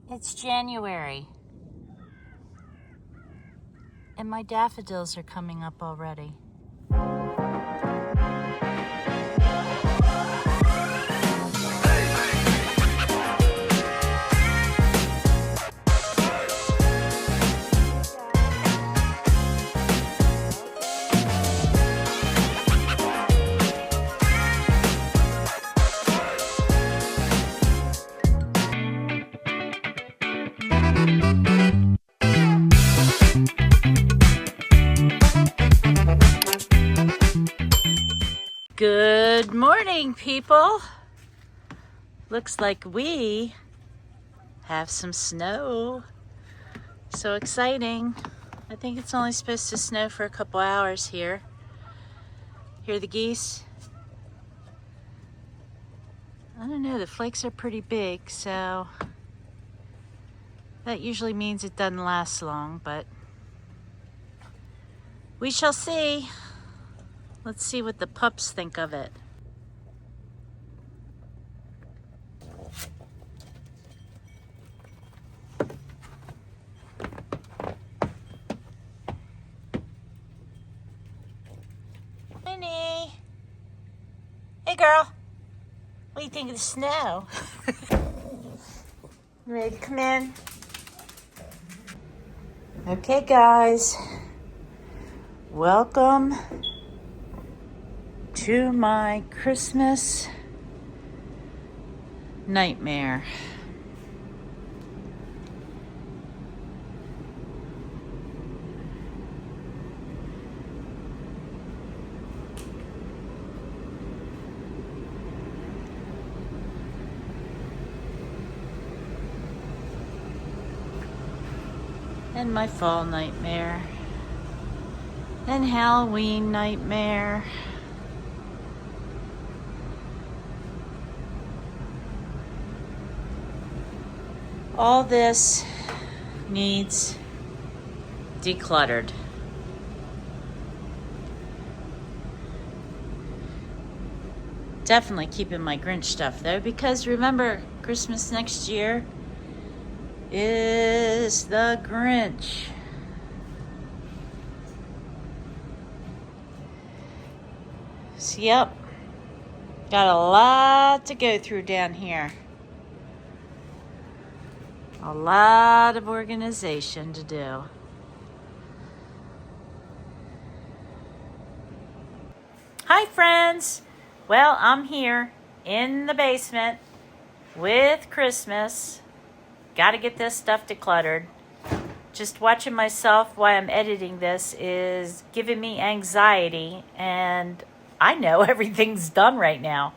It's January, and my daffodils are coming up already. Good morning, people. Looks like we have some snow. So exciting. I think it's only supposed to snow for a couple hours here. Hear the geese? I don't know, the flakes are pretty big, so that usually means it doesn't last long, but we shall see. Let's see what the pups think of it. Winnie! Hey girl! What do you think of the snow? You ready to come in? Okay guys, welcome to my Christmas nightmare. And my fall nightmare. And Halloween nightmare. All this needs decluttered. Definitely keeping my Grinch stuff though, because remember, Christmas next year is the Grinch. So, yep, got a lot to go through down here. A lot of organization to do. Hi friends! Well, I'm here in the basement with Christmas. Gotta get this stuff decluttered. Just watching myself while I'm editing this is giving me anxiety, and I know everything's done right now.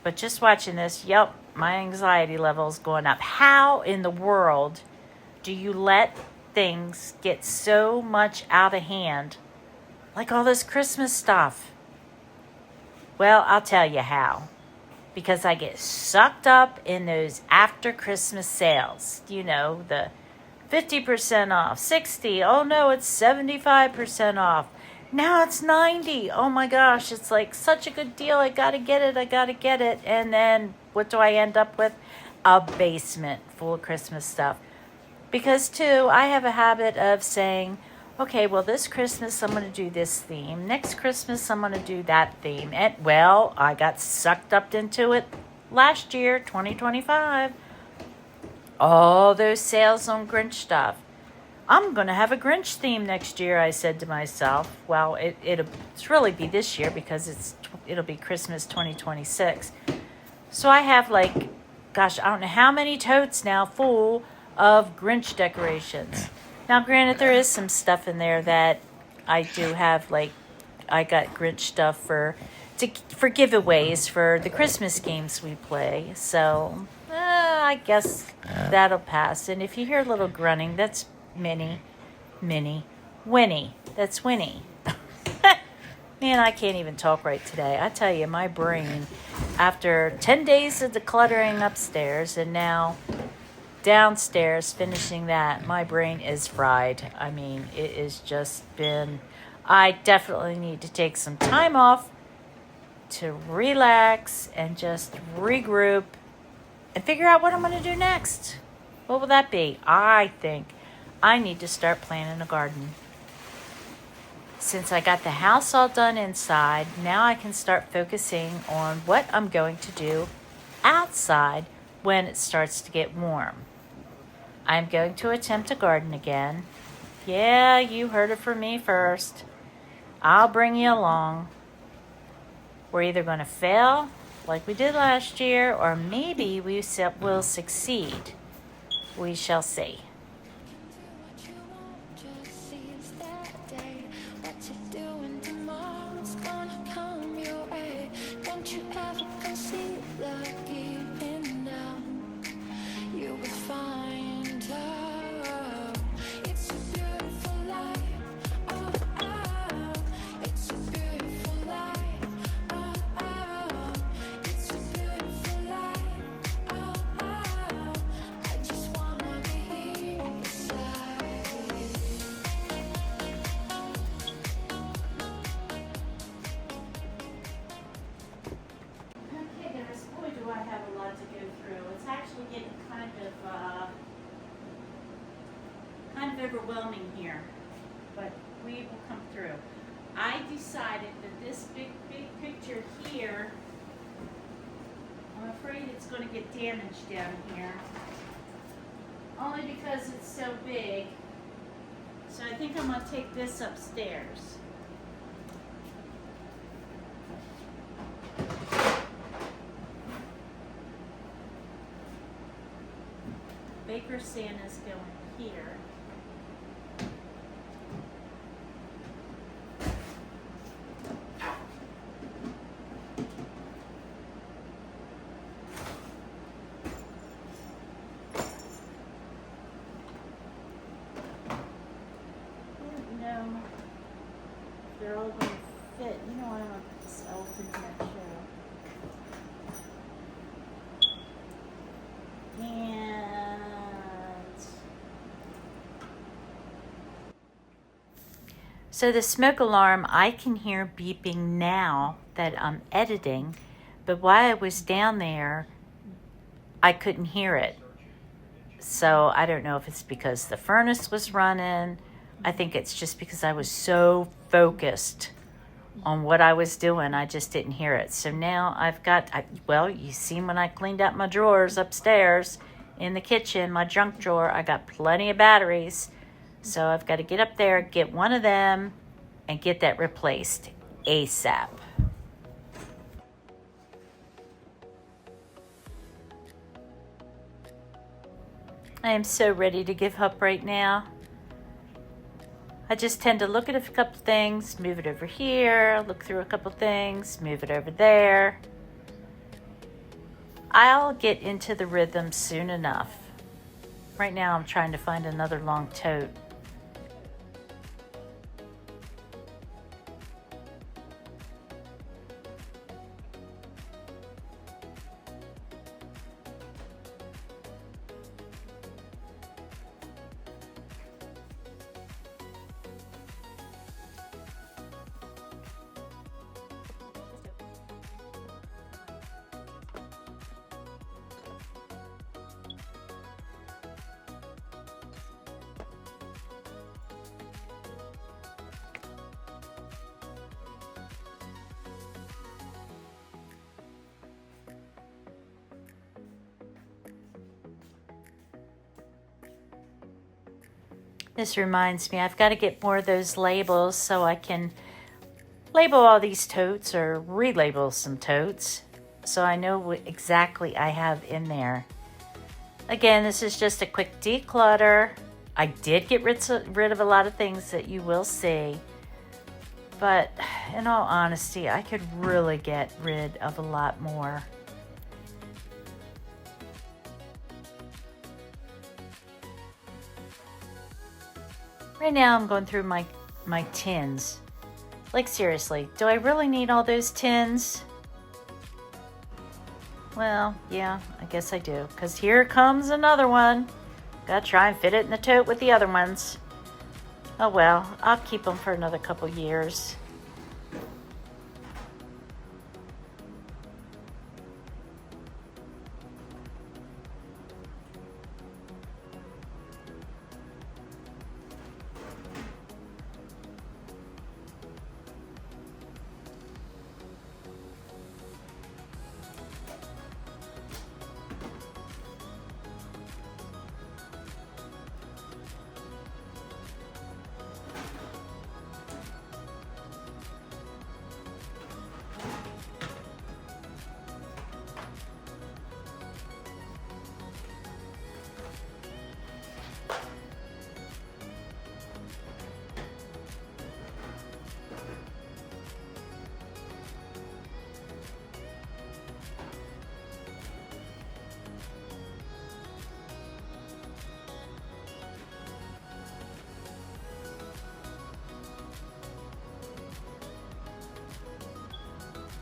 But just watching this, yep, my anxiety level is going up. How in the world do you let things get so much out of hand? Like all this Christmas stuff. Well, I'll tell you how. Because I get sucked up in those after Christmas sales. You know, the 50% off, 60, oh no, it's 75% off. Now it's 90. Oh my gosh, it's like such a good deal. I gotta get it. And then what do I end up with? A basement full of Christmas stuff. Because too, I have a habit of saying, okay, well this Christmas I'm gonna do this theme. Next Christmas I'm gonna do that theme. And well, I got sucked up into it last year, 2025. All those sales on Grinch stuff. I'm going to have a Grinch theme next year, I said to myself. Well, it'll really be this year because it'll be Christmas 2026. So I have like, gosh, I don't know how many totes now full of Grinch decorations. Now, granted, there is some stuff in there that I do have, like, I got Grinch stuff for giveaways for the Christmas games we play. So I guess that'll pass. And if you hear a little grunting, that's Winnie. That's Winnie. Man, I can't even talk right today. I tell you, my brain, after 10 days of decluttering upstairs and now downstairs finishing that, my brain is fried. I mean, it has just been... I definitely need to take some time off to relax and just regroup and figure out what I'm going to do next. What will that be? I think I need to start planting a garden. Since I got the house all done inside, now I can start focusing on what I'm going to do outside when it starts to get warm. I'm going to attempt a garden again. Yeah, you heard it from me first. I'll bring you along. We're either going to fail, like we did last year, or maybe we will succeed. We shall see. I have a lot to go through. It's actually getting kind of overwhelming here, but we will come through. I decided that this big picture here, I'm afraid it's going to get damaged down here, only because it's so big. So I think I'm going to take this upstairs. Baker Santa's going here. I don't know if they're all going to fit. You know, I don't want this elf in that show. So the smoke alarm, I can hear beeping now that I'm editing, but while I was down there, I couldn't hear it. So I don't know if it's because the furnace was running. I think it's just because I was so focused on what I was doing, I just didn't hear it. So now I've got, well, you seen when I cleaned out my drawers upstairs in the kitchen, my junk drawer, I got plenty of batteries. So I've got to get up there, get one of them, and get that replaced ASAP. I am so ready to give up right now. I just tend to look at a couple things, move it over here, look through a couple things, move it over there. I'll get into the rhythm soon enough. Right now I'm trying to find another long tote. This reminds me, I've got to get more of those labels so I can label all these totes or relabel some totes so I know what exactly I have in there. Again, this is just a quick declutter. I did get rid of a lot of things that you will see, but in all honesty, I could really get rid of a lot more. Right now I'm going through my tins. Like seriously, do I really need all those tins? Well, yeah, I guess I do. Because here comes another one. Gotta try and fit it in the tote with the other ones. Oh well, I'll keep them for another couple years.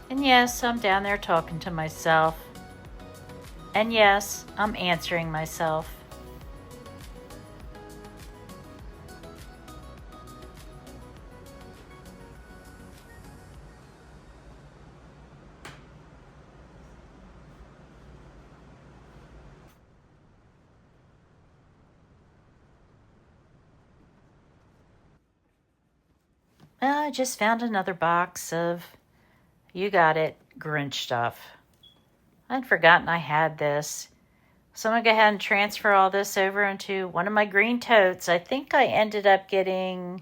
And yes, I'm down there talking to myself. And yes, I'm answering myself. I just found another box of, you got it, Grinch stuff. I'd forgotten I had this. So I'm going to go ahead and transfer all this over into one of my green totes. I think I ended up getting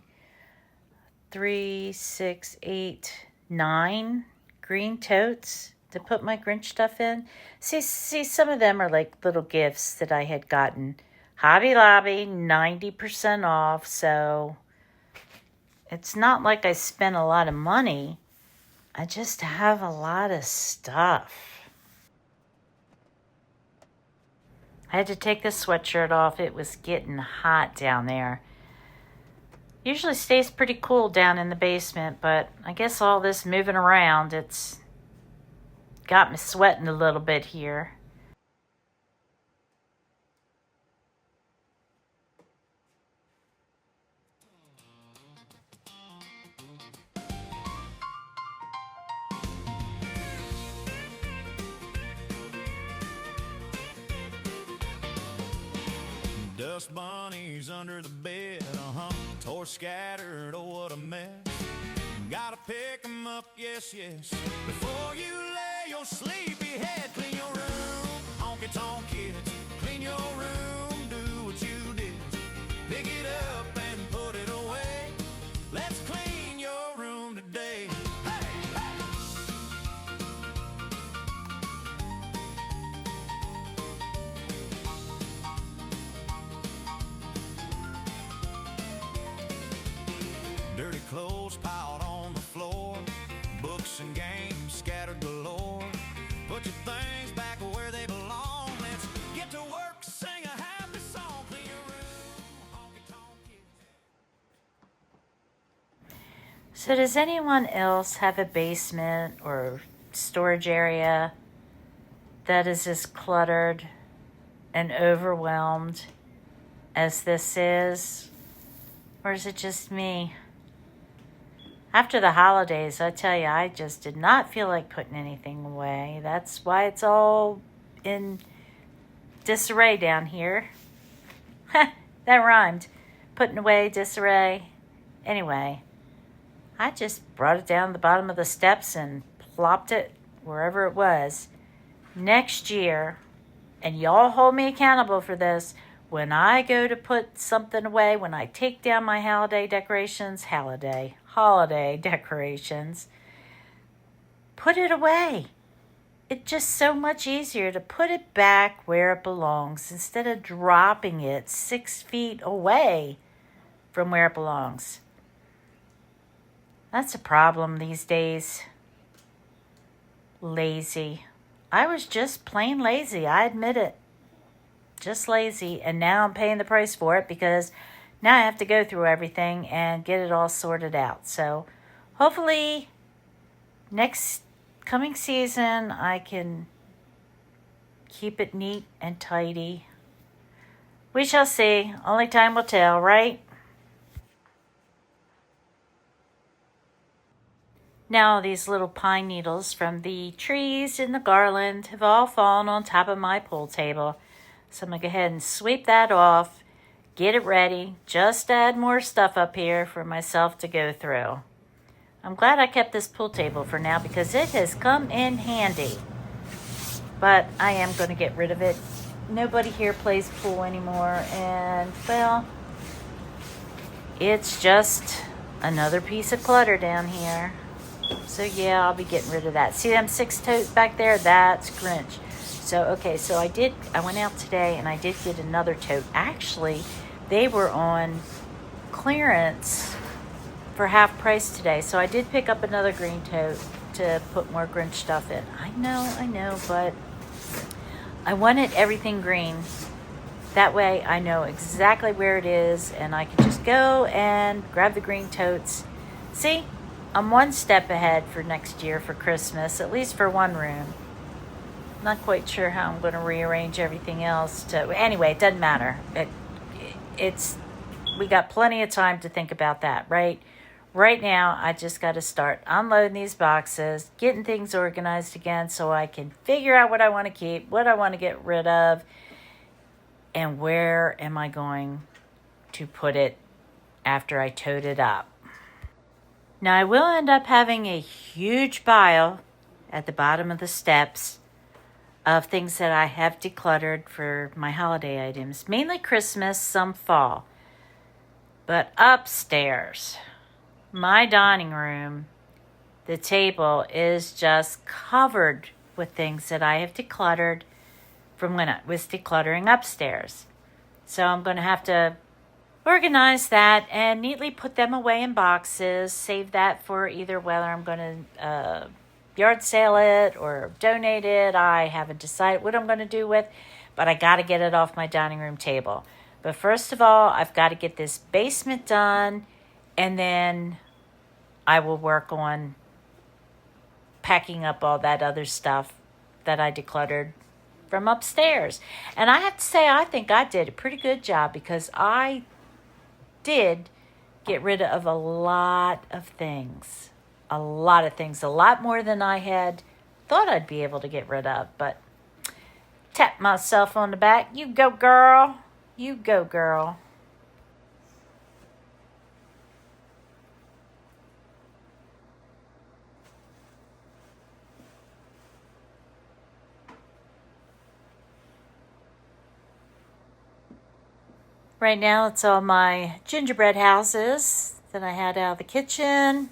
3, 6, 8, 9 green totes to put my Grinch stuff in. See, some of them are like little gifts that I had gotten. Hobby Lobby, 90% off, so it's not like I spent a lot of money. I just have a lot of stuff. I had to take this sweatshirt off. It was getting hot down there. Usually stays pretty cool down in the basement, but I guess all this moving around, it's got me sweating a little bit here. Dust bunnies under the bed, toys scattered, oh what a mess. Gotta pick 'em up, yes, yes. Before you lay your sleepy head, clean your room, honky tonk kids. Clean your room, do what you did. Pick it up and put it away. Let's clean your room today. Hey, hey. Dirty clothes piled on the floor, books and games scattered galore. Put your things back where they belong. Let's get to work, sing a happy song. Clean your room, honky tonk kids. So does anyone else have a basement or storage area that is as cluttered and overwhelmed as this is? Or is it just me? After the holidays, I tell you, I just did not feel like putting anything away. That's why it's all in disarray down here. That rhymed. Putting away, disarray. Anyway, I just brought it down the bottom of the steps and plopped it wherever it was. Next year, and y'all hold me accountable for this, when I go to put something away, when I take down my holiday decorations, holiday decorations, put it away. It's just so much easier to put it back where it belongs instead of dropping it 6 feet away from where it belongs. That's a problem these days. Lazy. I was just plain lazy, I admit it. Just lazy, and now I'm paying the price for it because now I have to go through everything and get it all sorted out. So hopefully next coming season I can keep it neat and tidy. We shall see. Only time will tell, right? Now these little pine needles from the trees in the garland have all fallen on top of my pool table. So I'm going to go ahead and sweep that off, get it ready, just add more stuff up here for myself to go through. I'm glad I kept this pool table for now because it has come in handy. But I am going to get rid of it. Nobody here plays pool anymore, and well, it's just another piece of clutter down here. So yeah, I'll be getting rid of that. See them 6 totes back there? That's Grinch. So, okay, so I went out today and I did get another tote. Actually, they were on clearance for half price today. So I did pick up another green tote to put more Grinch stuff in. I know, but I wanted everything green. That way I know exactly where it is and I can just go and grab the green totes. See, I'm one step ahead for next year for Christmas, at least for one room. Not quite sure how I'm going to rearrange everything else to. Anyway, it doesn't matter. It's we got plenty of time to think about that, right? Right now, I just got to start unloading these boxes, getting things organized again so I can figure out what I want to keep, what I want to get rid of, and where am I going to put it after I tote it up. Now, I will end up having a huge pile at the bottom of the steps of things that I have decluttered for my holiday items, mainly Christmas, some fall. But upstairs, my dining room, the table is just covered with things that I have decluttered from when I was decluttering upstairs. So I'm going to have to organize that and neatly put them away in boxes, save that for either whether I'm going to yard sale it or donate it. I haven't decided what I'm going to do with, but I got to get it off my dining room table. But first of all, I've got to get this basement done, and then I will work on packing up all that other stuff that I decluttered from upstairs. And I have to say, I think I did a pretty good job because I did get rid of a lot of things. A lot more than I had thought I'd be able to get rid of. But tap myself on the back. You go, girl. You go, girl. Right now, it's all my gingerbread houses that I had out of the kitchen.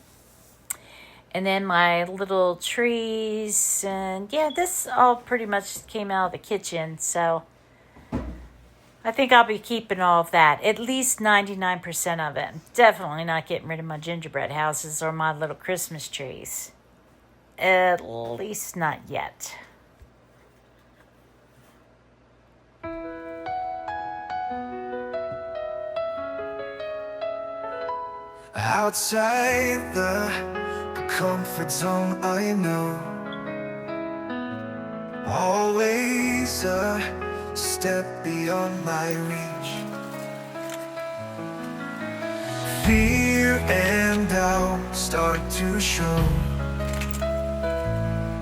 And then my little trees. And yeah, this all pretty much came out of the kitchen. So I think I'll be keeping all of that. At least 99% of it. Definitely not getting rid of my gingerbread houses or my little Christmas trees. At least not yet. Outside the comfort zone, I know always a step beyond my reach. Fear and doubt start to show,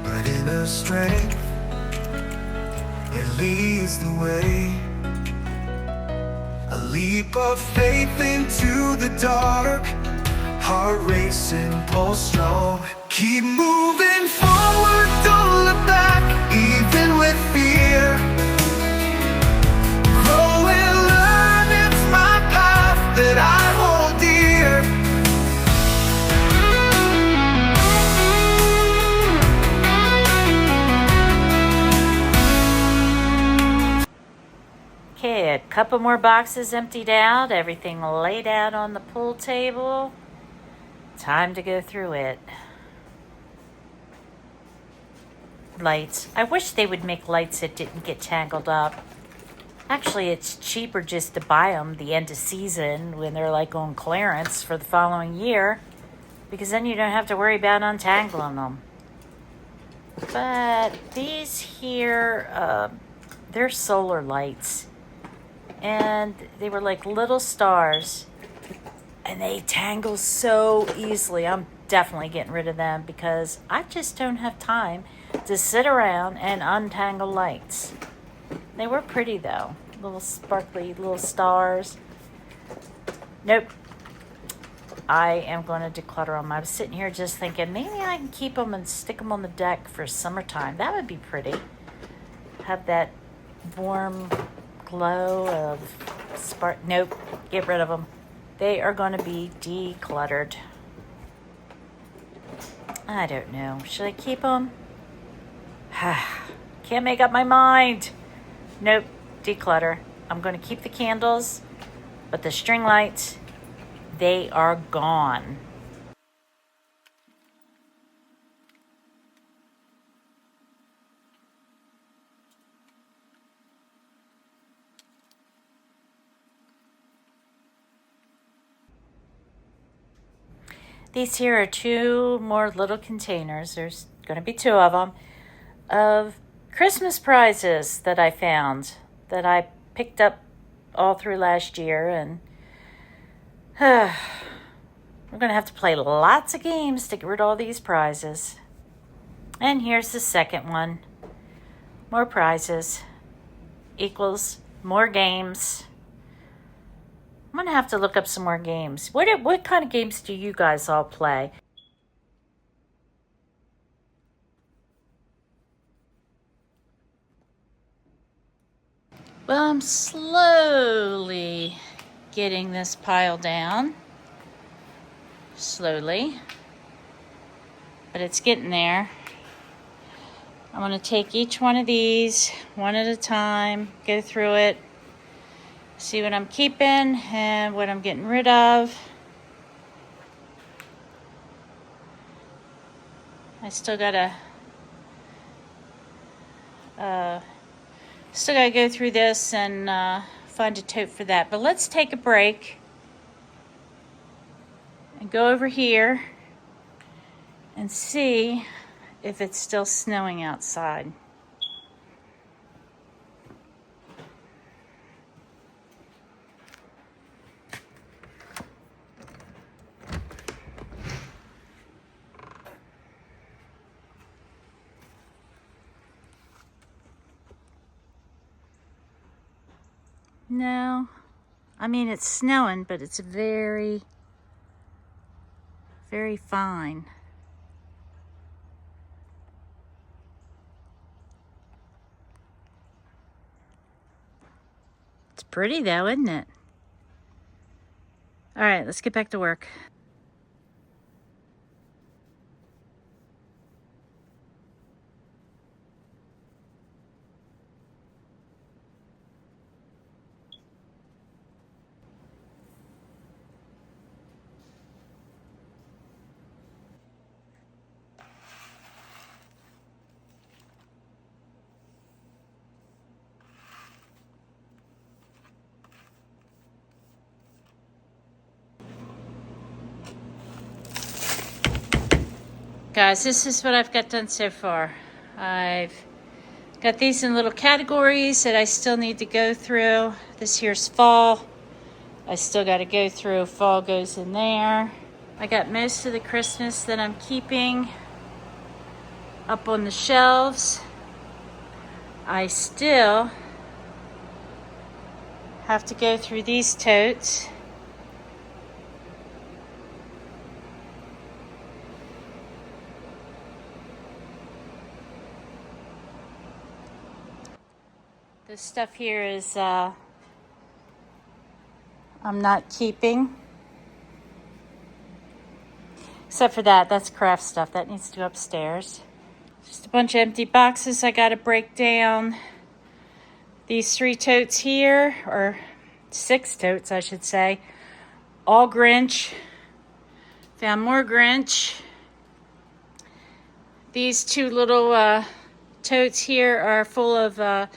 but inner strength, it leads the way. A leap of faith into the dark, heart racing, pulse strong. Keep moving forward, don't look back, even with fear. Grow and learn, it's my path that I hold dear. Okay, a couple more boxes emptied out, everything laid out on the pool table. Time to go through it. Lights. I wish they would make lights that didn't get tangled up. Actually, it's cheaper just to buy them the end of season when they're like on clearance for the following year, because then you don't have to worry about untangling them. But these here, they're solar lights. And they were like little stars. And they tangle so easily. I'm definitely getting rid of them because I just don't have time to sit around and untangle lights. They were pretty though. Little sparkly little stars. Nope. I am going to declutter them. I was sitting here just thinking maybe I can keep them and stick them on the deck for summertime. That would be pretty. Have that warm glow of spark. Nope. Get rid of them. They are going to be decluttered. I don't know. Should I keep them? Can't make up my mind. Nope. Declutter. I'm going to keep the candles, but the string lights, they are gone. These here are two more little containers. There's going to be two of them of Christmas prizes that I found that I picked up all through last year, and we're going to have to play lots of games to get rid of all these prizes. And here's the second one. More prizes equals more games. I'm going to have to look up some more games. What kind of games do you guys all play? Well, I'm slowly getting this pile down. Slowly. But it's getting there. I'm going to take each one of these one at a time, go through it, see what I'm keeping and what I'm getting rid of. I still gotta go through this and find a tote for that. But let's take a break and go over here and see if it's still snowing outside. No, I mean it's snowing, but it's very, very fine. It's pretty though, isn't it? All right, let's get back to work. Guys, this is what I've got done so far. I've got these in little categories that I still need to go through. This here's fall. I still got to go through. Fall goes in there. I got most of the Christmas that I'm keeping up on the shelves. I still have to go through these totes. This stuff here is I'm not keeping. Except for that, that's craft stuff. That needs to go upstairs. Just a bunch of empty boxes I gotta break down. These 3 totes here, or 6 totes I should say, all Grinch. Found more Grinch. These 2 little totes here are full of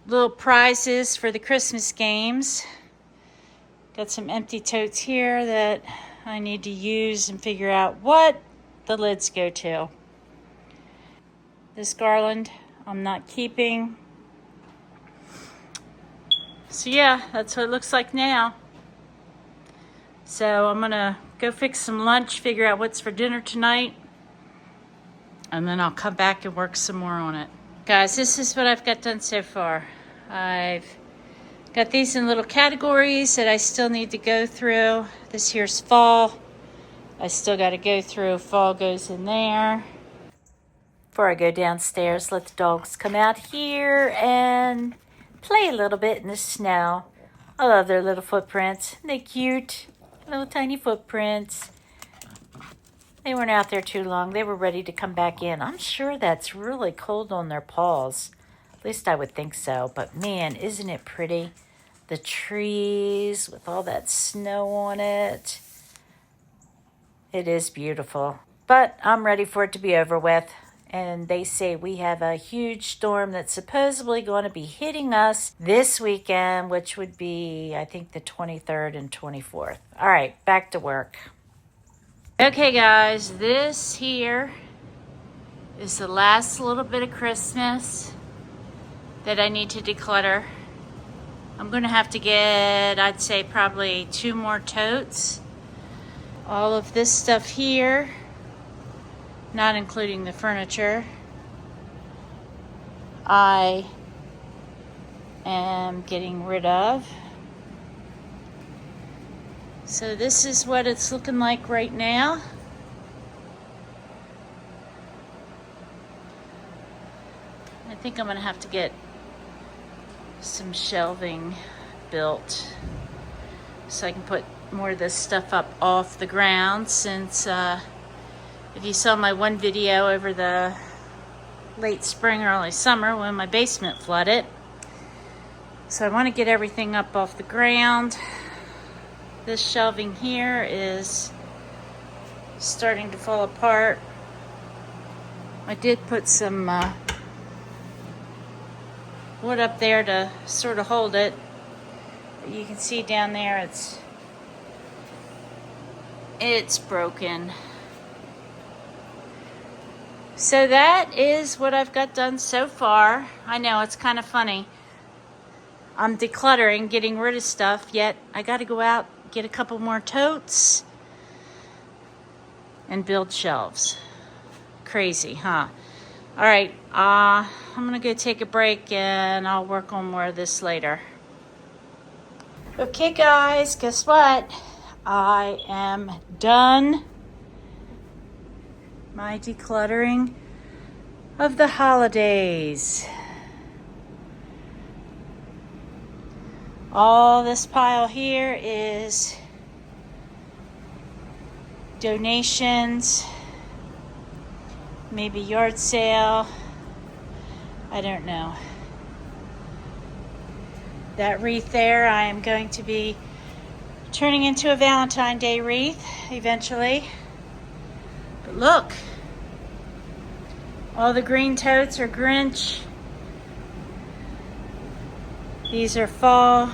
little prizes for the Christmas games. Got some empty totes here that I need to use and figure out what the lids go to. This garland I'm not keeping. So yeah, that's what it looks like now. So I'm gonna go fix some lunch, figure out what's for dinner tonight, and then I'll come back and work some more on it. Guys, this is what I've got done so far. I've got these in little categories that I still need to go through. This here's fall. I still got to go through. Fall goes in there. Before I go downstairs, let the dogs come out here and play a little bit in the snow. I love their little footprints. They're cute. Little tiny footprints. They weren't out there too long. They were ready to come back in. I'm sure that's really cold on their paws. At least I would think so. But man, isn't it pretty? The trees with all that snow on it. It is beautiful. But I'm ready for it to be over with. And they say we have a huge storm that's supposedly going to be hitting us this weekend, which would be, I think, the 23rd and 24th. All right, back to work. Okay guys, this here is the last little bit of Christmas that I need to declutter. I'm gonna have to get, I'd say probably 2 more totes. All of this stuff here, not including the furniture, I am getting rid of. So this is what it's looking like right now. I think I'm gonna have to get some shelving built so I can put more of this stuff up off the ground, since if you saw my one video over the late spring, early summer when my basement flooded. So I want to get everything up off the ground. This shelving here is starting to fall apart. I did put some wood up there to sort of hold it. But you can see down there it's broken. So that is what I've got done so far. I know it's kind of funny. I'm decluttering, getting rid of stuff, yet I got to go out, get a couple more totes, and build shelves. Crazy, huh? All right, I'm gonna go take a break and I'll work on more of this later. Okay guys, guess what? I am done my decluttering of the holidays. All this pile here is donations, maybe yard sale, I don't know. That wreath there I am going to be turning into a Valentine's Day wreath eventually. But look, all the green totes are Grinch. These are fall.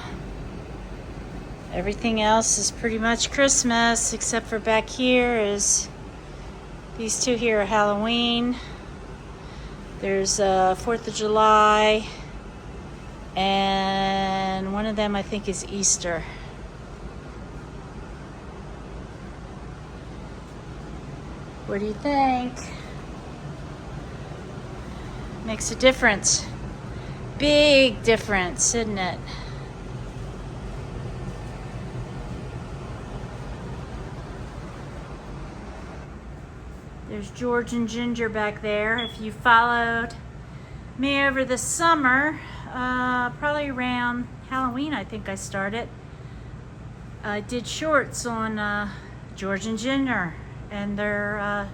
Everything else is pretty much Christmas, except for back here is, these two here are Halloween. There's 4th of July, and one of them I think is Easter. What do you think? Makes a difference. Big difference, isn't it? There's George and Ginger back there. If you followed me over the summer, probably around Halloween I think I started, I did shorts on George and Ginger and their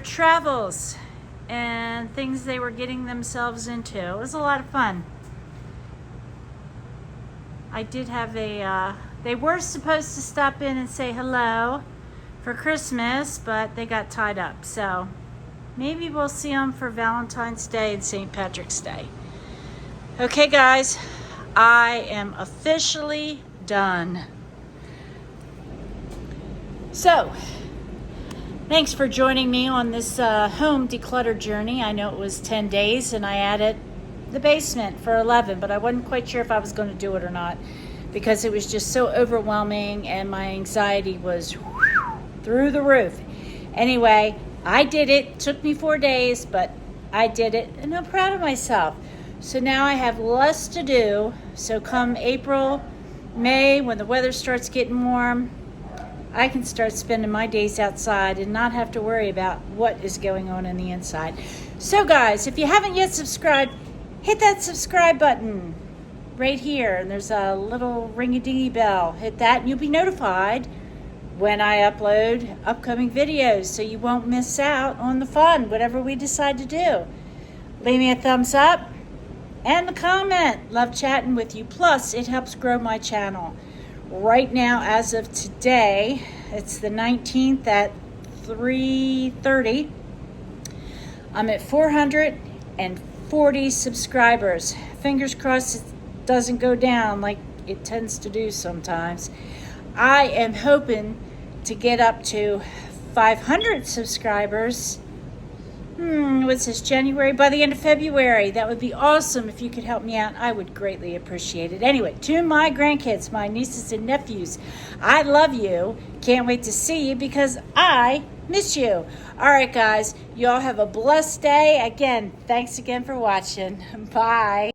travels and things they were getting themselves into. It was a lot of fun. I did have they were supposed to stop in and say hello for Christmas, but they got tied up. So maybe we'll see them for Valentine's Day and St. Patrick's Day. Okay guys, I am officially done. So, thanks for joining me on this home declutter journey. I know it was 10 days and I added the basement for 11, but I wasn't quite sure if I was going to do it or not because it was just so overwhelming and my anxiety was through the roof. Anyway, I did it. It took me 4 days, but I did it and I'm proud of myself. So now I have less to do. So come April, May, when the weather starts getting warm, I can start spending my days outside and not have to worry about what is going on in the inside. So guys, if you haven't yet subscribed, hit that subscribe button right here. And there's a little ring-a-dingy bell. Hit that and you'll be notified when I upload upcoming videos so you won't miss out on the fun, whatever we decide to do. Leave me a thumbs up and a comment. Love chatting with you. Plus, it helps grow my channel. Right now, as of today, it's the 19th at 3:30. I'm at 440 subscribers. Fingers crossed it doesn't go down like it tends to do sometimes. I am hoping to get up to 500 subscribers. What's this, January? By the end of February. That would be awesome if you could help me out. I would greatly appreciate it. Anyway, to my grandkids, my nieces and nephews, I love you. Can't wait to see you because I miss you. All right, guys, you all have a blessed day. Again, thanks again for watching. Bye.